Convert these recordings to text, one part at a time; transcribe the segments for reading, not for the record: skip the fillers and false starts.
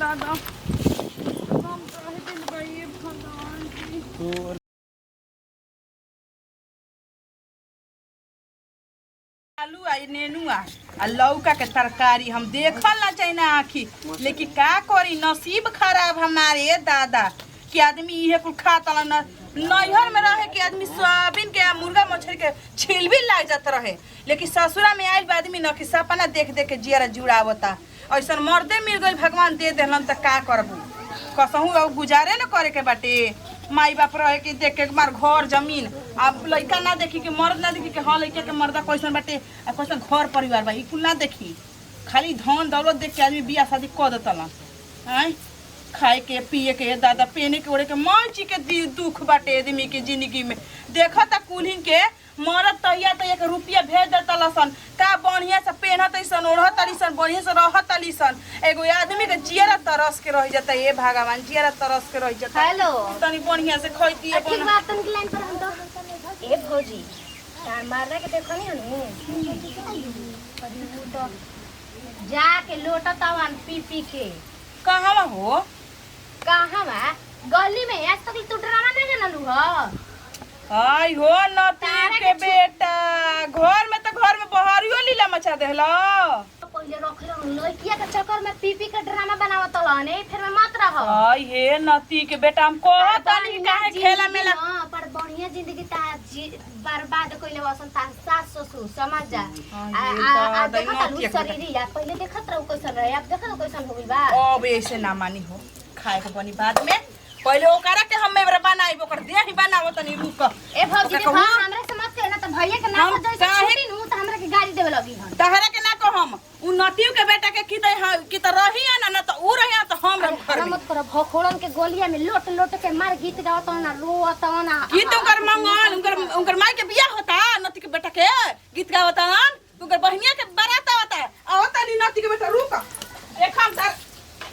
दादा हम काहे दिल गई भगवान जी। तो आलू आई नेनुआ आ लौका के तरकारी हम देखल ना चाहिए ना आखी, लेकिन का करी नसीब खराब हमारे दादा कि आदमी इहे कुल खाता ना। नैहर में रहे कि आदमी सोयाबीन के मुर्गा मछली के छिल भी लाग जाता रहे, लेकिन ससुरा में आइल आदमी न कि सपना देख देख के जियरा जुड़ावता। ऐसा मर्दे मिल गई भगवान दे देलन त का करबू, कसहू अब गुजारे न करे के बाटे। माई बाप रहे कि देख के मार घर जमीन, अब लड़का ना देखी कि मर्द ना देखी कि हाँ लड़का के मर्दा कैसन बाटे आ कैसन घर परिवार बा, ई कुल ना देखी। खाली धन दौलत देख के आदमी बियाह शादी कर देतला। आय खाए के पिए के दादा पहने के ओढ़े के मौची के दुख बाटे आदमी के जिंदगी में। देखा था कुल्हिन के मरद तहिया तहिया के रुपया भेज देता सन, का बढ़िया से पहनत सन ओढ़त सन बढ़िया से रहत सन। एगो आदमी के जियरा तरस के रह जाता है, भगवान जियरा तरस के रह जाता। हेलो तनी बढ़िया से खइती है ठीक बात तन की लाइन पर हम तो ए भौजी तार मारने के देखो नहीं हनु तो जाके लोटा तवन पी पी के कहां हो कहां बा गली में आज तक तू ड्रामा ना जानलू ह। आई हो नती के बेटा घर में तो घर में बहरियो लीला मचा देहला। पहिले रख ले लइकिया के चक्कर में पी पी के ड्रामा बनावत लने फिर में मत रह। आई हे नती के बेटा हम कहत नहीं काहे खेला मेला पर बढ़िया जिंदगी ता बर्बाद कइले वसन ता सास ससुर समझ जा। आ देखत लू शरीरिया पहिले देखत रहू कैसन रहे अब देखत कैसन हो गइल बा। अब ऐसे ना मानी हो खाए के बनी बाद में पहिले ओकरा के हम मेरा बनाइब ओकर देह ही बनावो तनी रुक। ए भौजी देखो हमरा से मत कहना त भैया के नाम जैसे छुटी नु त हमरा के गाड़ी देवे लगी हन। तहरा के ना कहम उ नतियो के बेटा के की त रही ना त उ रही त हम घर में मत कर भखोड़न के गोलिया में लोट लोट के मार गीत गावत ना रोत ना गीत उनकर मंगल उनकर माई के बियाह होता नती के बेटा के गीत गावत उनकर बहनिया के बारात आवता आवता नी नती के बेटा रुक एक हम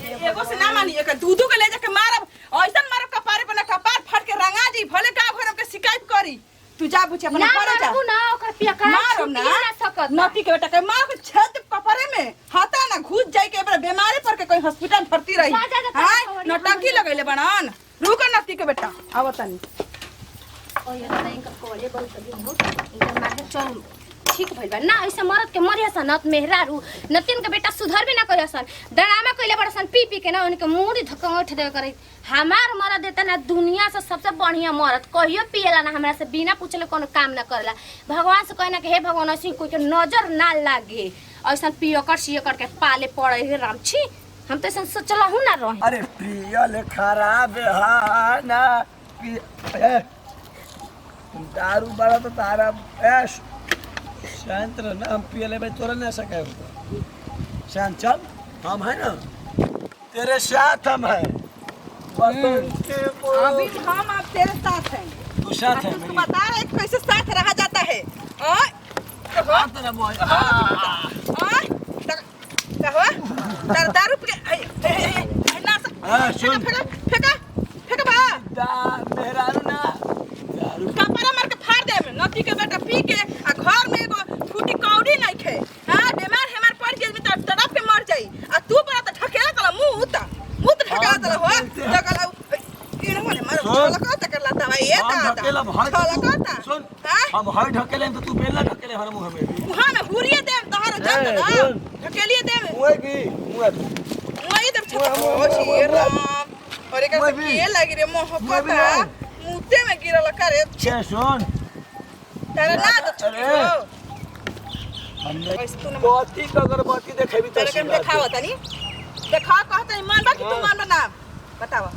एगो से ना मानी एक दूधू के ले जाके मारब ऐसन मारब कपारे पर ना कपार फाड़ के रंगा जी भले का घर के शिकायत करी। तू जा बुझे अपना करे जा ना ओकर पिया का मारब ना सकत नती के बेटा के मार के छेद कपारे में हाथा ना घुस जाई के एबरे बीमारी पर के कोई हॉस्पिटल भर्ती रही। हां नटंकी लगैले बनन रुक नती के बेटा आवतनी ओए नहीं का कोले बहुत दिन हो इधर मार के चल ठीक भइल बा ना ऐसे मरद के मरिया सन नत मेहरारू नतिन के बेटा सुधर भी ना कइला सन डरामा कइले बड़ सन पी पी के ना उनके मुड़ी धक्का उठ दे करे। हमार मरद देता ना दुनिया से सबसे बढ़िया मरद कहियो पिएला ना हमरा से बिना पूछले कोनो काम ना करेला। भगवान से कहना कि हे भगवान ऐसी कोई के नजर ना लागे ऐसा पियकर सियकर के पाले पड़े हे राम छी हम तो ऐसा सोचला हूं ना रहे। अरे पियल खराब है ना दारू बड़ा तो तारा ऐश शांत रह ना हम पियले में तोरा ना सके शांत चल हम है ना तेरे साथ हम है अभी हम आप तेरे साथ हैं तू साथ है तू बता रहे कैसे साथ रहा जाता है। ओए हां तेरा बॉय ओए कहो तर दारू पे ना सुन फेंका बा मेहरारू ना दारू कपड़ा मार के फाड़ दे नती के बेटा पी के आ घर में एगो फूटी कौड़ी नहीं खे। हां बीमार हमार पड़ के तो तड़प के मर जाई आ तू बड़ा त ढकेला तला मुंह ढकेला तला हो ढकेला इन होने मार छलका त करला त भाई ए ढकेला भाई छलका सुन हम हाय ढकेले तो तू बेला ढकेले हर मुंह में मुंह में हुरिए दे तोहर जब ना ढकेलिए दे मुंह की मुंह इधर छो छी राम अरे का ये लगी रे मोहब्बत मुते में गिरल करे छे सुन तेरा ना तो अरे हमने बाती का अगरबत्ती देखेबी तो तेरे के दिखावा तनी देखा कहत मन बा कि तू मान ना बतावा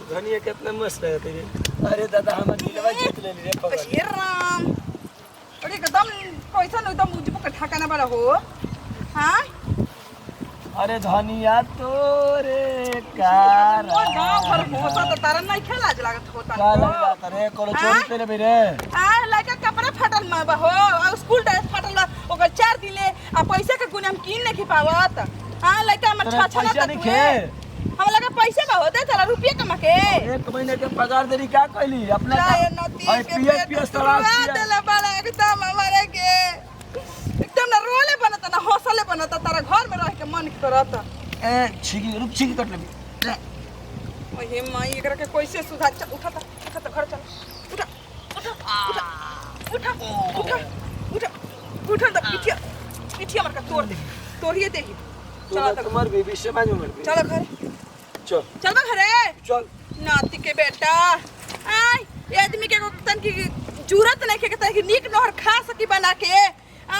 धनिया कितना मस्त है तेरे। अरे दादा हम दिलवा जीत ले रे पकड़ ये राम अरे एकदम कैसा एकदम मुझे पकड़ ठकाना वाला हो। हां अरे धनिया तोरे कारा गांव भर भोसा तो तारा नहीं खेला लागत होता का लगता रे कोनो चोरी करे बे रे आ लड़का कपड़ा फटल में बा हो स्कूल ड्रेस फटल ओकर 4 दिन ले आ पैसा के गुने हम कीन नहीं पावत। हां लड़का हमर छछना पैसा नहीं खे हम लगा पैसे बा होते चला रुपया कमा के 1 महीने के पगार देरी का कहली अपने आई पीएस तलाश देला बड़ा एकदम हमारे के एकदम ना रोले बनता ना हौसले बनता तारा घर में रह के मन करत ए छिगी रुक छिगी कट लेबी ओहे माई एकरा के कैसे सुधार उठा त घर चल उठा उठा त पिठिया मर का तोड़ दे तोड़िए दे चलो तुम्हार बेबी से मांगो मर चलो घर चल बा घरे चल नाती के बेटा आय ये आदमी के तन की जरूरत नहीं के तन की नीक नहर खा सकी बना के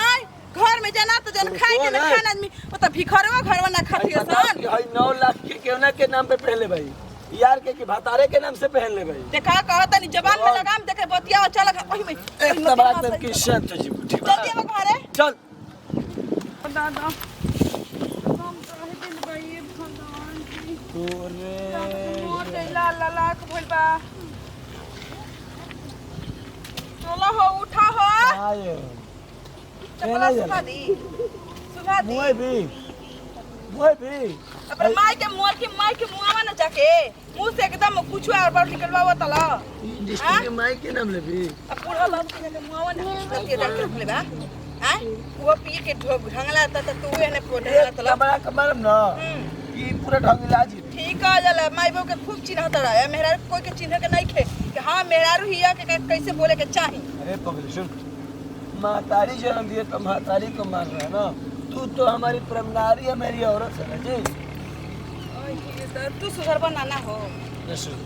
आय घर में जाना तो जन खाए के ना खाना आदमी वो तो भिखरवा घरवा ना खाती है सन भाई 9 लाख के केवना के नाम पे पहले भाई यार के भातारे के नाम से पहन ले भाई देखा कहता नहीं जबान में लगाम देखे बतिया चल ओही में इतना बड़ा तन की शांत जी बुटी जल्दी अब घरे चल दादा हम काहे दिल भाई भगवान जी तोरे मोर दैला लाख भइल बा चलो हो उठा हो आयो चपला सुखा दी मोय भी अपन माई के मुआवा न जाके मुंह से एकदम कुछ और बार निकलवावा तला डिस्ट्रिक्ट के माई के नाम लेबी अब बूढ़ा बाबू के मुआवा न करके रख ले बा हैं वो पी के ढंगला त तू एने पोडला तला बड़ा कमालम ना कि पूरा ढंगला जी ठीक आ जाला माई बाबू के खूब चिन्हत रहा मेहरा कोई के चिन्ह के नहीं खे कि हां मेहरारू हिया के कैसे बोले के चाही अरे पगली सुन महतारी जन्म दिए तो महतारी को मान रहा है ना तू तो हमारी प्रमनारी है मेरी औरत है ना जी तू सुधर बनाना हो नसुन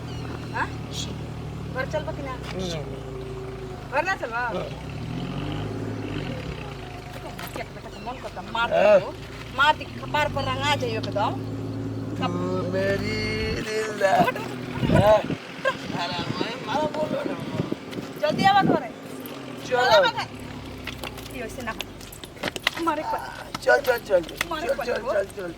हां घर चल बा कि ना घर ना चलवा मन करता मार दी कपार पर रंगा जाइयो एकदम तू मेरी दिलदार अरे मारा बोलो ना जल्दी आवा घरे चलो ये वैसे ना मारे को चल मारे को चल